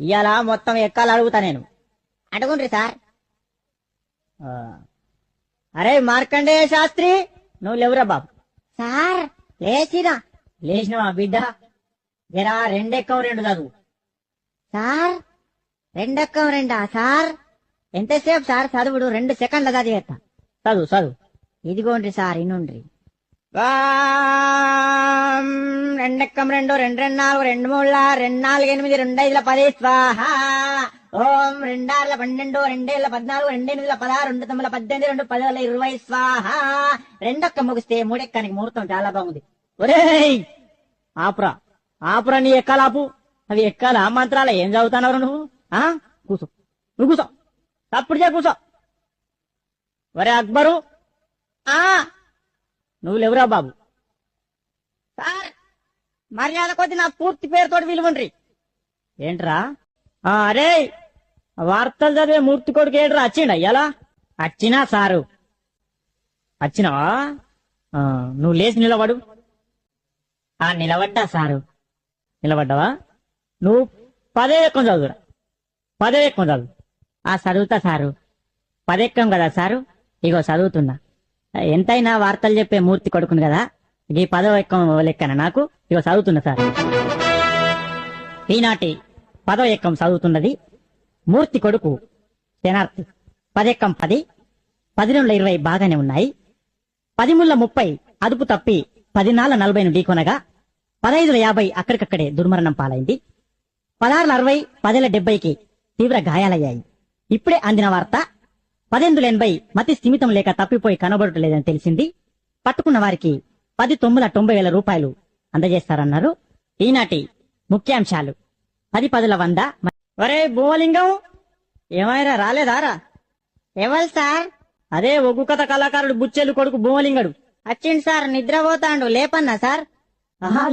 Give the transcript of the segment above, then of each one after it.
ఇవాళ మొత్తం ఎక్కాలు అడుగుతా నేను. అడుగుండ్రి సార్. ఆ. అరే మార్కండేయ శాస్త్రి, నువ్వు లేవురా బాబు. సార్ లేచినా. లేచినవా బిడ్డ? జరా రెండెక్కం రెండు చదువు. సార్ రెండక్కం రెండా సార్? ఎంతసేపు సార్ చదువుడు? 2 సెకండ్ల చదివేస్తా. చదువు చదువు. ఇదిగోండ్రి సార్ ఇనుండ్రి. రెండెక్కం రెండు, 2 2 4, 2 3 2 4 8, 2 5 10 స్వాహ. ఓం 2 6 12, 2 7 14, 2 8 16, 2 9 18, 2 10 20 స్వాహ. రెండొక్క ముగిస్తే మూడెక్కానికి ముహూర్తం చాలా బాగుంది. ఒరేయ్ ఆపురా ఆపురా, నీ ఎక్కాలాపు. అవి ఎక్కాలా మంత్రాల? ఏం చదువుతున్నావు నువ్వు? కూసో, నువ్వు కూసో, తప్పుడు చే కూసో. ఒరే అక్బరు, నువ్వు లేవురా బాబు. సార్ మర్యాద కొద్ది నా పూర్తి పేరుతో విలువండ్రి. ఏంట్రా? అరే వార్తలు చదివే మూర్తి కొడుకు ఏంట్రా? వచ్చిండ అయ్యాలా? వచ్చినా సారు. వచ్చినావా? నువ్వు లేచి నిలబడు. నిలబడ్డా సారు. నిలబడ్డావా? నువ్వు 10 ఎక్కం చదువురా. 10 ఎక్కం చదువు. చదువుతా సారు. 10 ఎక్కం కదా సారు? ఇగో చదువుతున్నా. ఎంతైనా వార్తలు చెప్పే మూర్తి కొడుకును కదా, ఈ 10వ ఎక్కం లెక్కన నాకు. ఇగో చదువుతున్నా సార్. ఈనాటి 10వ ఎక్కం చదువుతున్నది మూర్తి కొడుకు శనార్థి. 10 ఎక్కం 10, 10 20 బాగానే ఉన్నాయి. 10 ముళ్ళ 30 అదుపు తప్పి 10 నాళ్ళ 40ను ఢీకొనగా 15 50 అక్కడికక్కడే దుర్మరణం పాలైంది. 16 60, 10 70కి తీవ్ర గాయాలయ్యాయి. ఇప్పుడే అందిన వార్త 18 80 మతి స్థిమితం లేక తప్పిపోయి కనబడటలేదని తెలిసింది. పట్టుకున్న వారికి 10 9 90,000 రూపాయలు అందజేస్తారన్నారు. ఈనాటి ముఖ్యాంశాలు 10 10 100. ఒరే భూమలింగం, ఏమైనా రాలేదారా? ఎవరు సార్? అదే ఒగ్గు కథ కళాకారుడు బుచ్చెలు కొడుకు భూమలింగడు. వచ్చిండు సార్. నిద్రపోతాండు. లేపన్నా సార్?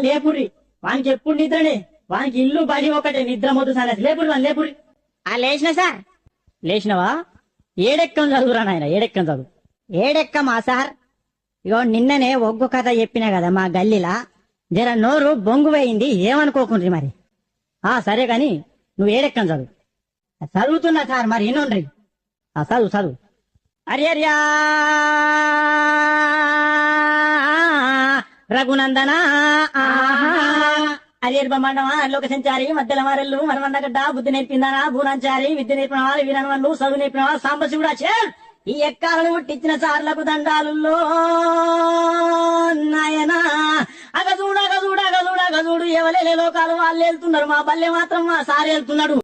లేపురి. వానికి ఎప్పుడు నిద్రనే. వానికి ఇల్లు బడి ఒకటే, నిద్ర మొద్దు సార్. లేపురి వాని లేపురి. లేచిన సార్. లేచినవా? 7 ఎక్కం చదువురా నాయన. 7 ఎక్కం చదువు. 7 ఎక్కమా సార్? ఇగో నిన్ననే ఒగ్గు కథ చెప్పినా కదా మా గల్లీలా, జర నోరు బొంగు వేయింది, ఏమనుకోకుండ్రి మరి. సరే గాని నువ్వు 7 ఎక్కం చదువు. చదువుతున్నా సార్. మరి ఇనుండ్రి. చదువు చదువు. అర్యర్యా రఘునందన అర్యర్బమండమా లోక సంచారి మధ్యల మారెల్లు మనమన్నగడ్డ బుద్ధి నేర్పిందానా భూనాచారి విద్య నేర్పిన వాళ్ళు వీరనవన్లు చదువు నేర్పిన వాళ్ళు సాంబశివుడా ఈ ఎక్కాలను పుట్టించిన సార్లకు దండాలు నాయనా. అగజూడు ఎవలే లోకాలు వాళ్ళు వెళ్తున్నారు, మా పల్లె మాత్రం మా సార్ వెళ్తున్నాడు.